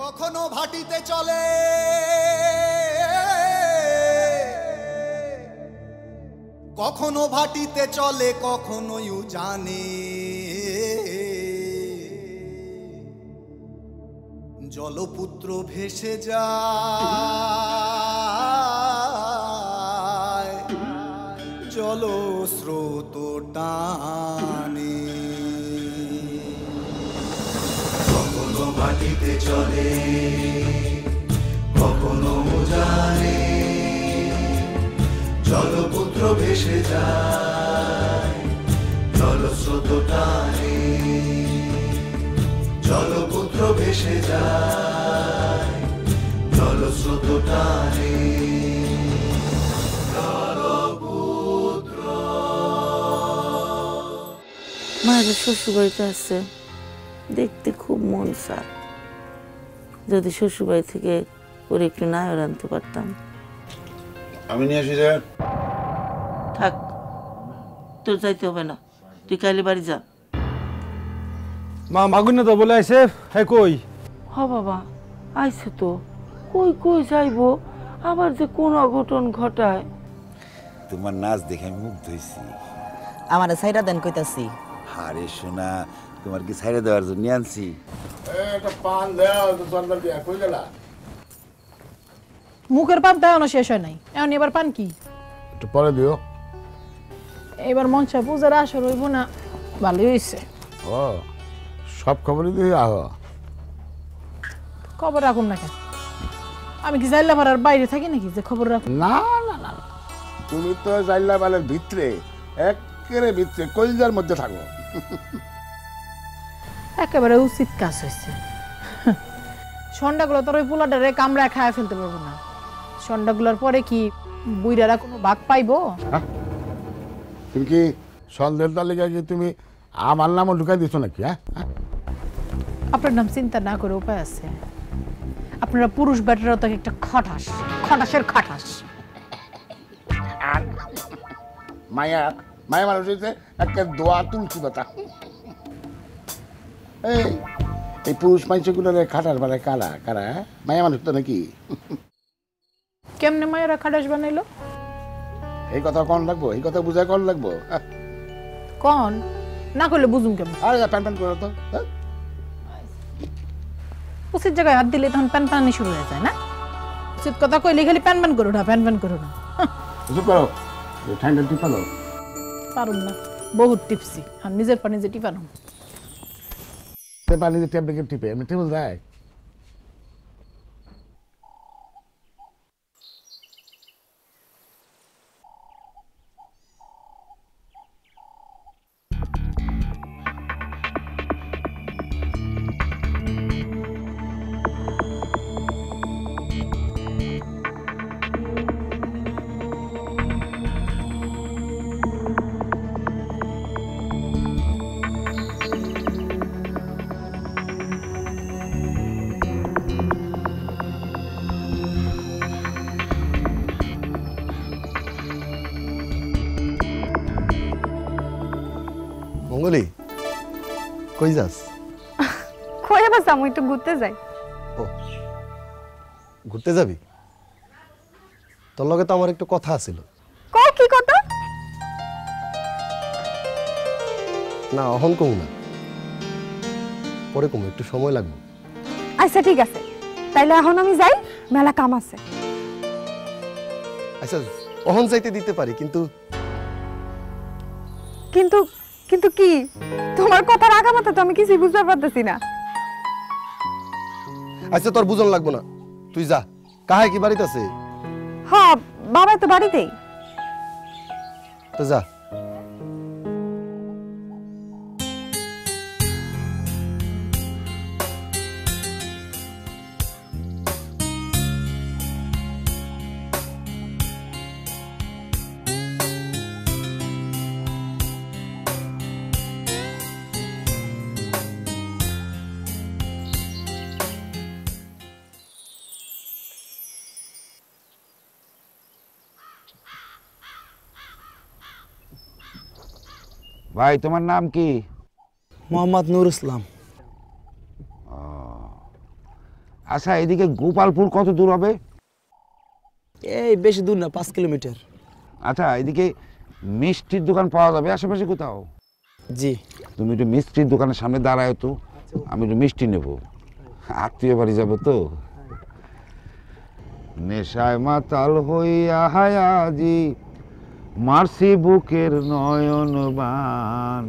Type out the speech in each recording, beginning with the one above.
কখনো ভাটিতে চলে কখনো ভাটিতে চলে কখনো জানে জলপুত্র ভেসে যায় জলস্রোত টানে কখনো ভাটিতে চলে কখনো জানে জলপুত্র ভেসে যায় জলস্রোত টানে জলপুত্র ভেসে যায় জলস্রোত টানে জলপুত্র মায়ের শ্বশুরবাড়িতে আসছে দেখতে খুব মন চায় যদি শ্বশুরবাড়ি থেকে ওর একটু নায়র আনতে পারতাম আমি নিয়ে আসি থাক তোর যাইতে হবে না তুই কাইলে বাড়ি যা মা মাগুন না তো বলে আইছে হ্যাঁ কই হ বাবা আইছে তো কই কই যাইবো আবার যে কোন অঘটন ঘটায় তোমার নাচ দেখে আমি মুগ্ধ হয়েছি আমার সাইরা দেন কইতাছি আরে সোনা তোমার কি ছাইড়ে দেওয়ার জন্য আনছি একটা পান দেও তো চন্দন দিয়া কই গেলা মুখের পান তাই শেষ হয় নাই এখন এবার পান কি একটু পরে দিও এবার মঞ্চে পূজার আসর হইব না ভালোই হয়েছে ও সব খবরই দিয়ে আহ খবর রাখুন না কেন আমি কি জাইলা পাড়ার বাইরে থাকি নাকি যে খবর রাখুন না না না তুমি তো জাইলা বালের ভিতরে একেবারে ভিতরে কলজার মধ্যে থাকো একেবারে উচিত কাজ হয়েছে সন্ধ্যাগুলো তোর ওই পোলাটারে কামড়ায় খায় ফেলতে পারবো না সন্ধ্যাগুলোর পরে কি বুইরারা কোনো ভাগ পাইবো তুমি কি সন্দেহের তালিকা কি তুমি আমার নামও ঢুকাই দিছো নাকি হ্যাঁ আপনার নাম চিন্তা না করে উপায় আছে আপনারা পুরুষ ব্যাটারা তো একটা খটাস খটাসের খাটাস মায়া মায়া মানুষ হয়েছে একটা দোয়া তুলসী পাতা এই পুরুষ মানুষগুলোর খাটার মানে কারা কারা মায়া মানুষ তো নাকি কেমনে মায়েরা খাটাস বানাইলো এই কথা কন লাগবো এই কথা বুঝায় কন লাগবো কন না করলে বুঝুম কেমন আরে প্যান প্যান করো তো উচিত জায়গায় হাত দিলে তখন প্যান প্যানি শুরু হয়ে যায় না উচিত কথা কইলে খালি প্যান প্যান করো না প্যান প্যান করো না চুপ করো ঠান্ডা টিপা দাও পারুম না বহুত টিপসি আর নিজের পা নিজে টিপানো পানি দিয়ে টেপ রেখে টিপে এমনি টেবিল যায় মঙ্গলি কই যাস কই আবার যাবো একটু ঘুরতে যাই ও ঘুরতে যাবি তোর লগে তো আমার একটু কথা আছিল কও কি কথা না অহন কম না পরে কম একটু সময় লাগবে আচ্ছা ঠিক আছে তাইলে এখন আমি যাই মেলা কাম আছে আচ্ছা অহন যাইতে দিতে পারি কিন্তু কিন্তু কিন্তু কি তোমার কথার আগামাথা তো আমি কিছুই বুঝতে পারতেছি না আচ্ছা তোর বুঝন লাগবো না তুই যা কাহাই কি বাড়িতে আছে হ্যাঁ বাবা তো বাড়িতেই তো যা ভাই তোমার নাম কি? মোহাম্মদ নুর ইসলাম। আচ্ছা এদিকে গোপালপুর কত দূর হবে? এই বেশি দূর না, 5 কিলোমিটার। আচ্ছা এদিকে মিষ্টির দোকান পাওয়া যাবে আশেপাশে কোথাও? জি। তুমি একটু মিষ্টির দোকানের সামনে দাঁড়ায় তো, আমি একটু মিষ্টি নেব, আত্মীয় বাড়ি যাবো তো। নেশায় মাতাল হইয়া হায়াজি মারসি বুকের নয়ন বান,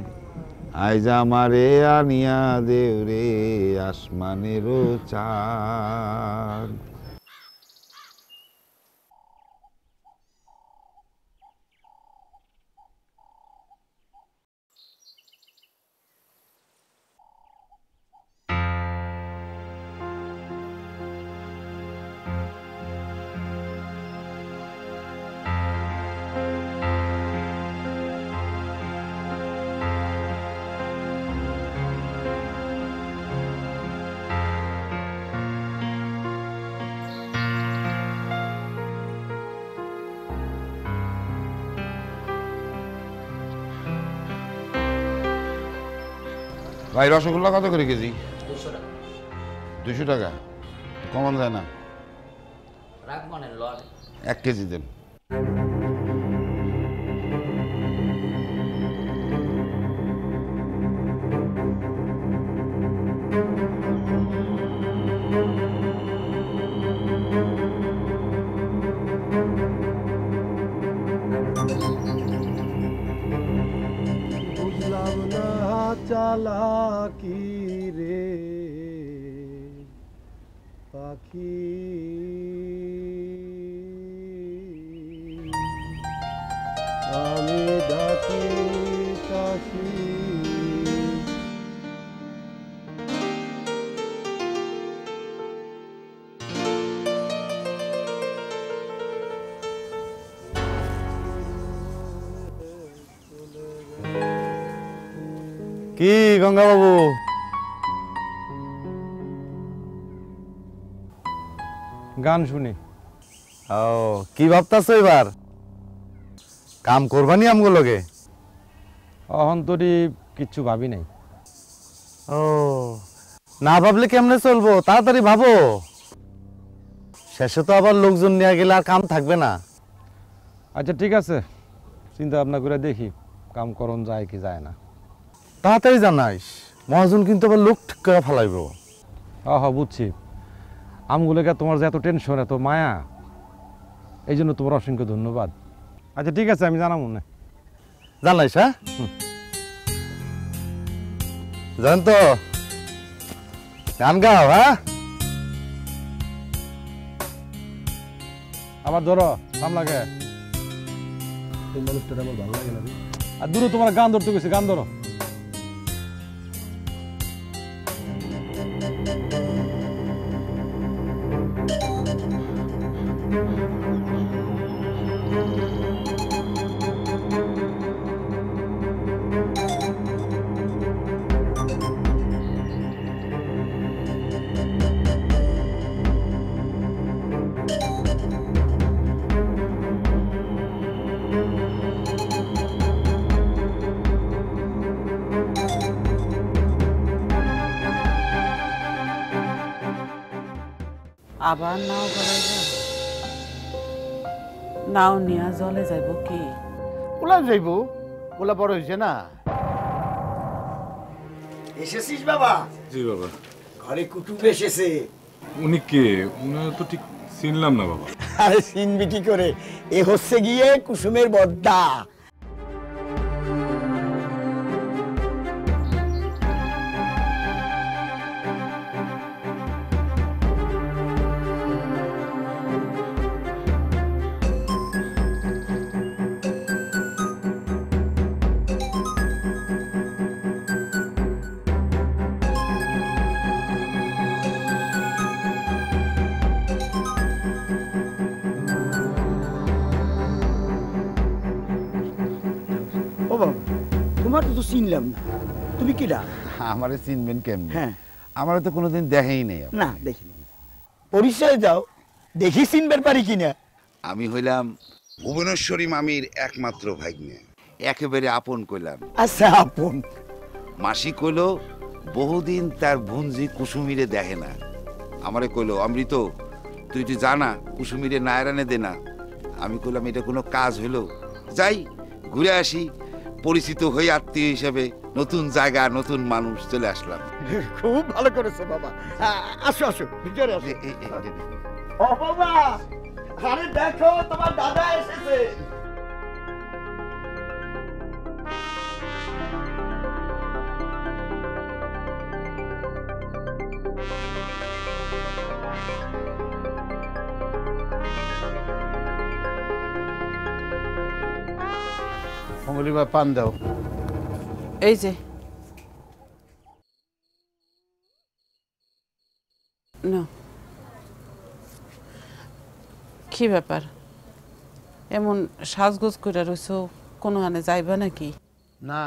আইজ আমারে আনিয়া দেও রে আসমানেরও চাঁদ। ভাই রসগোল্লা কত করে কেজি? 200 টাকা। কমানো যায় না? 1 কেজি দেন। বুঝলাম না চালাকি রে পাখি, আমি ডাকি কাশি। কি গঙ্গা বাবু, গান শুনি। ও কি ভাবতাছো এবার? কাম করবানি আমগুলোকে? অহন্তরি কিচ্ছু ভাবি নাই। ও না ভাবলে কেমনে চলবো? তাড়াতাড়ি ভাবো, শেষে তো আবার লোকজন নিয়ে গেলে আর কাম থাকবে না। আচ্ছা ঠিক আছে, চিন্তা ভাবনা করে দেখি কাম করন যায় কি যায় না। তাড়াতাড়ি জানাইস, মহাজন কিন্তু আবার লোক ঠিক করে ফেলাইব। হ বুঝছি, আমগুলোকে তোমার যে এত টেনশন এত মায়া, এই জন্য তোমার অসংখ্য ধন্যবাদ। আচ্ছা ঠিক আছে, আমি জানাবো না। জানাইস? হ্যাঁ জান তো, গান গাও। হ্যাঁ আবার ধরো কাম লাগে। এই মানুষটা আমার ভালো লাগে না। আর দূরে তোমার গান ধরতে গেছে, গান ধরো। আবার নাও গড়াইব, নাও নিয়া জলে যাইব কি? ওলা যাইব, ওলা বড় হয়েছে না। এসেছিস বাবা? জি বাবা। ঘরে কুটুম এসেছে। উনি কে? উনার তো ঠিক চিনলাম না বাবা। আরে চিনবি কি করে, এ হচ্ছে গিয়ে কুসুমের বদ্দা। ও বাবা, তোমার তো চিনলাম না, তুমি কিডা? আমারে চিনবেন কেমনে? হ্যাঁ, আমারে তো কোনোদিন দেখেই নেই। না দেখিনি। পরিচয় দাও, দেখি চিনবার পারি কিনা। আমি হইলাম ভুবনেশ্বরী মামির একমাত্র ভাগ্নে, একেবারে আপন কইলাম। আচ্ছা আপন? মাসি কইল বহুদিন তার ভুঞ্জি কুসুমিরে দেখে না, আমারে কইলো অমৃত তুই তুই জানা কুসুমিরে নায়রানে দে না। আমি কইলাম এটা কোনো কাজ হইলো, যাই ঘুরে আসি, পরিচিত হয়ে আত্মীয় হিসেবে নতুন জায়গা নতুন মানুষ চলে আসলাম। খুব ভালো করেছো বাবা। আসো আসো ভিতরে আসো। ও বাবা, আরে দেখো তোমার দাদা এসেছে। মঙ্গলিমা পান দাও। এই যে কি ব্যাপার, এমন সাজগোজ করে রইছো, কোনো হানে যাইবা নাকি? না,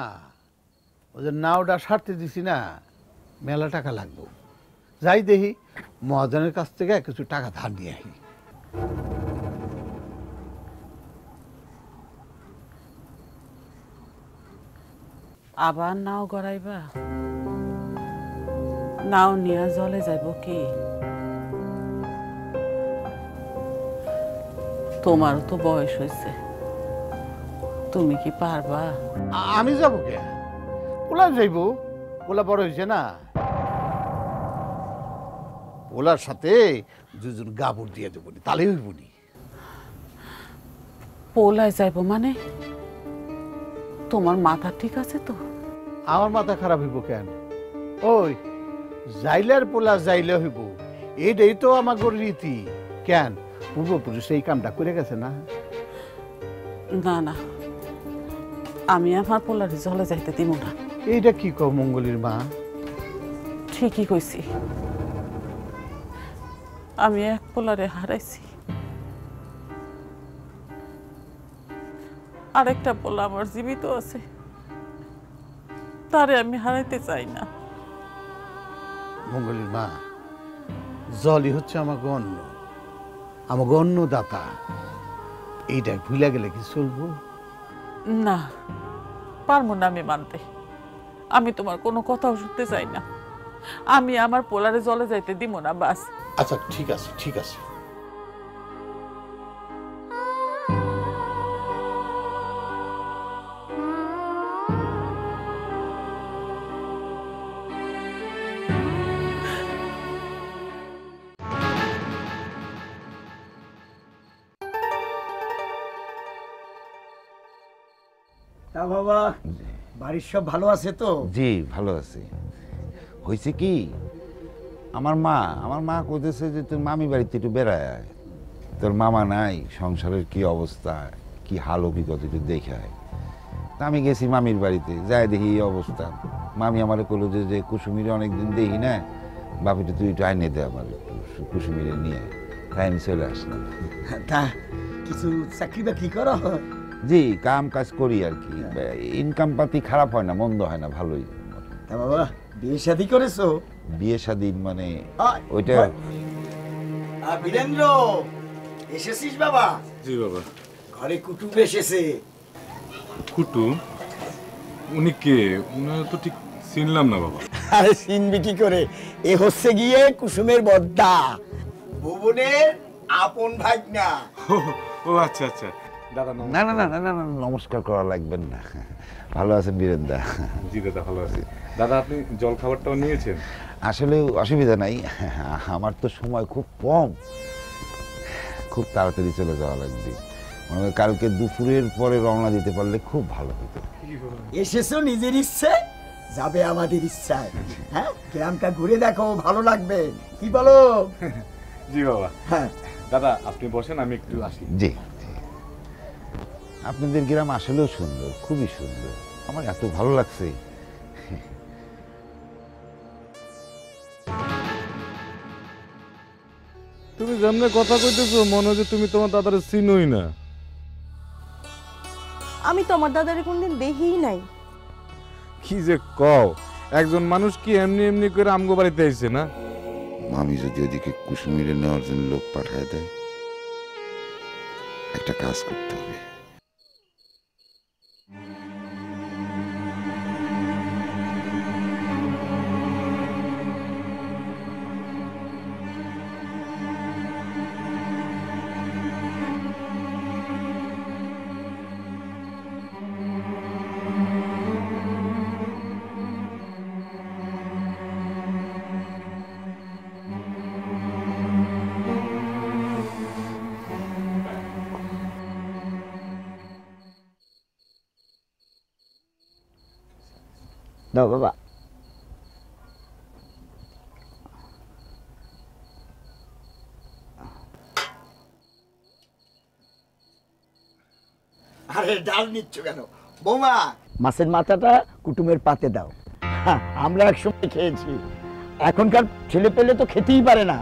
ওদের নাওটা সারতে দিছি না, মেলা টাকা লাগবে। যাই দেখি মহাজনের কাছ থেকে কিছু টাকা ধার নিয়ে আসি। আবার নাও গড়াইবা? নাও নিয়ে জলে যাইব কি? তোমারও তো বয়স হয়েছে, তুমি কি পারবা? আমি যাব কে? ওলা যাইব, ওলা বড় হয়েছে না। ওলার সাথে দুজন গাবুর দিয়ে দেবো, তাহলে হইবনি। পোলায় যাইব মানে? তোমার মাথা ঠিক আছে তো? আমার মাথা খারাপ হইব কেন? ওই যাইলের পোলা যাইলে হইব, এইটাই তো আমার রীতি। কেন পূর্বপুরুষ এই কামটা করে গেছে না? না না, আমি আমার পোলারে জলে যাইতে দিব না। এইটা কি কও মঙ্গলীর মা? ঠিকই কইছি, আমি এক পোলারে হারাইছি, আরেকটা পোলা আমার জীবিত আছে, তারে আমি হারাইতে চাই না। মঙ্গলীর মা, জলই হচ্ছে আমার অন্ন, আমার অন্নদাতা। এইটা ভুলে গেলে কি চলবো? না, পারবো না আমি মানতে। আমি তোমার কোনো কথাও শুনতে চাই না। আমি আমার পোলারে জলে যাইতে দিব না, বাস। আচ্ছা ঠিক আছে, ঠিক আছে। তা বাবা, বাড়ির সব ভালো আছে তো? জি ভালো আছি। হয়েছে কি, আমার মা কইতেছে যে তোর মামি বাড়িতে একটু বেড়ায় আয়। তোর মামা নাই, সংসারের কি অবস্থা, কি হাল অভিজ্ঞতা একটু দেখে আয়। তা আমি গেছি মামির বাড়িতে, যাই দেখি এই অবস্থা। মামি আমারে কইলো যে কুসুমিরে অনেকদিন দেখি না, বাপিটা তুই একটু আইনে দে আমার, একটু কুসুমিরে নিয়ে। তাই আমি চলে আসলাম। তা কিছু চাকরি বাকরি করো? জি, কাম কাজ করি আর কি। ইনকাম পাতি খারাপ হয় না, মন্দ হয় না, ভালোই। তা বাবা, বিয়ে শাদী করেছো? বিয়ে শাদী মানে ওইটা। বীরেন্দ্র, এসেছিস বাবা? জি বাবা। ঘরে কুটুম এসেছে। কুটুম? উনি কে? উনি তো ঠিক চিনলাম না বাবা। আরে চিনবি কি করে, এ হচ্ছে গিয়ে কুসুমের বদ্দা, ভুবনের আপন ভাগনা। ও আচ্ছা আচ্ছা। দাদা না না না না না, নমস্কার করা লাগবেন না। ভালো আছেন বীরেন্দা? জি দাদা ভালো আছি। দাদা আপনি জল খাবারটাও নিয়েছেন? আসলে অসুবিধা নাই, আমার তো সময় খুব কম, খুব তাড়াতাড়ি চলে যাওয়া লাগবে। মানে কালকে দুপুরের পরে রওনা দিতে পারলে খুব ভালো হতো। এসেছো নিজের ইচ্ছে, যাবে আমাদের ইচ্ছায়। হ্যাঁ, গ্রামটা ঘুরে দেখো, ভালো লাগবে, কি বলো? জি বাবা। হ্যাঁ দাদা আপনি বসেন, আমি একটু আসি। জি, আপনাদের গ্রাম আসলেও সুন্দর, খুবই সুন্দর, আমার এত ভালো লাগছে। তুমি যেমনে কথা কইতেছো মনে হচ্ছে তুমি তোমার দাদারে চিনোই না। আমি তো আমার দাদারে কোনদিন দেখিই নাই। কি যে কও, একজন মানুষ কি এমনি এমনি করে আমগো বাড়িতে আইছে না? মামি যদি ওদিকে কুসুমিরে নেওয়ার জন্য লোক পাঠায় দেয়, একটা কাজ করতে হবে। দাও বাবা। আরে ডাল নিচ্ছ কেন বৌমা? মাছের মাথাটা কুটুমের পাতে দাও। হ্যাঁ, আমরা একসময় খেয়েছি, এখনকার ছেলে পেলে তো খেতেই পারে না।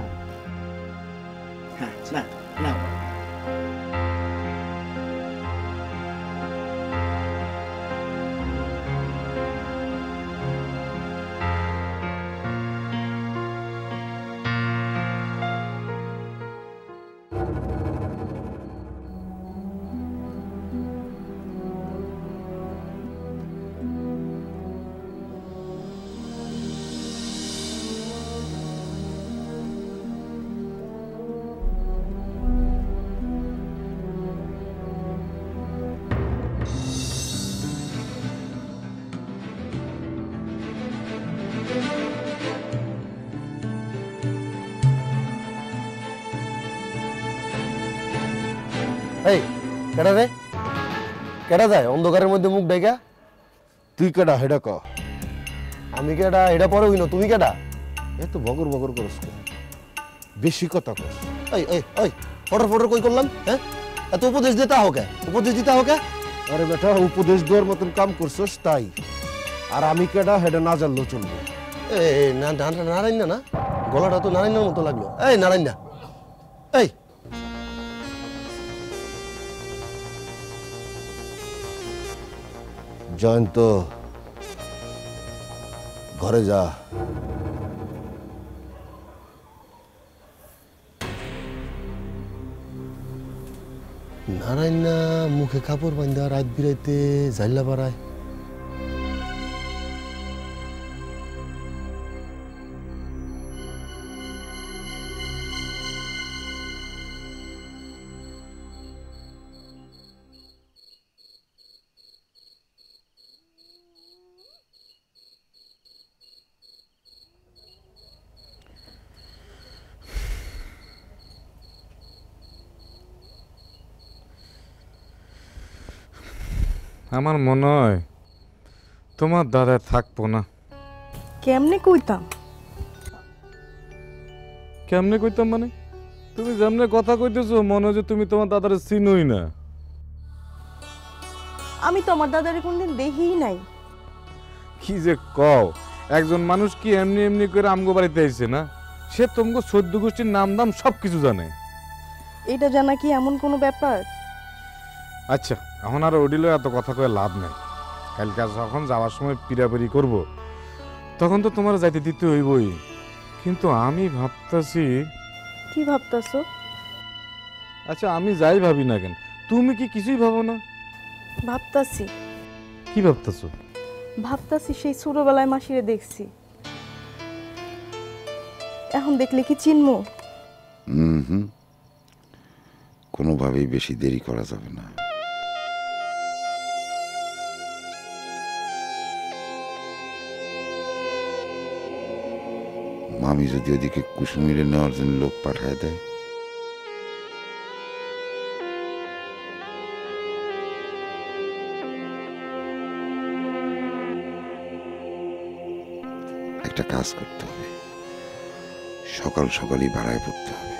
হ্যাঁ না না এই কেডা রে? কেডা যায় অন্ধকারের মধ্যে মুখ ঢাকা? তুই কেডা হেডা ক? আমি কেডা এটা পরে হইনো, তুমি কেডা? এত বগর বগর করস কেন? বেশি কথা কস। এই এই এই ফটর ফটর কই করলাম? হ্যাঁ, এত উপদেশ দিতে হোক, উপদেশ দিতে হোক। আরে বেটা, উপদেশ দেওয়ার মতন কাম করছস তাই। আর আমি কেডা হেডা না জানলেও চলবে। এই নারায়ণ না, গলাটা তো নারায়ণের মতো লাগলো। এই নারায়ণ না, এই জয়ন্ত, ঘরে যা। নারায়ণ না মুখে কাপড় বান্ধা রাত বিরাইতে জাইলা বাড়ায়। আমার মনে হয় তোমার দাদা থাকবো না। কেমনে কইতাম? কেমনে কইতাম মানে? তুমি যেমনে কথা কইতেছো মনে হয় যে তুমি তোমার দাদারে চিনোই না। আমি তো আমার দাদারে কোনদিন দেখিই নাই। কি যে কও, একজন মানুষ কি এমনি এমনি করে আমগো বাড়িতে আইছে না? সে তোমাকে 14 গোষ্ঠীর নাম দাম সব কিছু জানে। এটা জানা কি এমন কোনো ব্যাপার? আচ্ছা, এখন আর ওডিলে এত কথা কয়ে লাভ নেই। কালকে যখন যাওয়ার সময় পিড়াপিড়ি করব তখন তো তোমার যাইতে দিতে হইবই। কিন্তু আমি ভাবতাছি। কি ভাবতাছো? আচ্ছা, আমি যাই ভাবি না কেন, তুমি কি কিছুই ভাবো না? ভাবতাছি। কি ভাবতাছো? ভাবতাছি সেই ছোটবেলায় মাসিরে দেখছি, এখন দেখলে কি চিনমু? কোনোভাবেই বেশি দেরি করা যাবে না। মামি যদি ওদিকে কুসুমিরে নেওয়ার জন্য লোক পাঠায় দেয়, একটা কাজ করতে হবে, সকাল সকালই ভাড়ায় পড়তে হবে।